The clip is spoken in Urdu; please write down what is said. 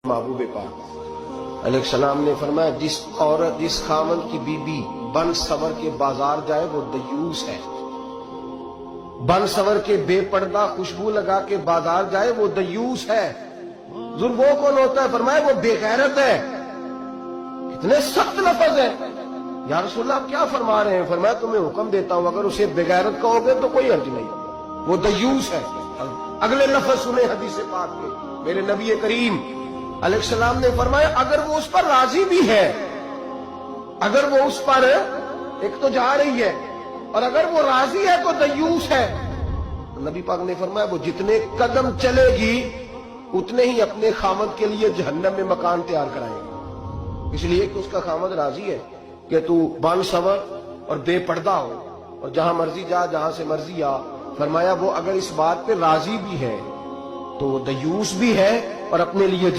محبوب پاک علیہ السلام نے فرمایا جس خامن کی بیوی بن سور کے بازار جائے وہ دیوس ہے، بن سور کے بے پردہ خوشبو لگا کے بازار جائے وہ دیوس ہے۔ ظلم وہ کون ہوتا ہے؟ فرمایا وہ بے غیرت ہے۔ کتنے سخت لفظ ہیں۔ یا رسول اللہ آپ کیا فرما رہے ہیں؟ فرمایا تمہیں حکم دیتا ہوں اگر اسے بے غیرت کہو گے تو کوئی حرج نہیں، وہ دیوس ہے۔ اگلے لفظ سنیں حدیث پاک کے، میرے نبی کریم علیہ السلام نے فرمایا اگر وہ اس پر راضی بھی ہے، اگر وہ اس پر ایک تو جا رہی ہے اور اگر وہ راضی ہے تو دیوس ہے۔ نبی پاک نے فرمایا وہ جتنے قدم چلے گی اتنے ہی اپنے خامد کے لیے جہنم میں مکان تیار کرائے گا، اس لیے کہ اس کا خامد راضی ہے کہ تو بن سور اور بے پردہ ہو اور جہاں مرضی جا جہاں سے مرضی آ۔ فرمایا وہ اگر اس بات پہ راضی بھی ہے تو وہ دیوس بھی ہے اور اپنے لیے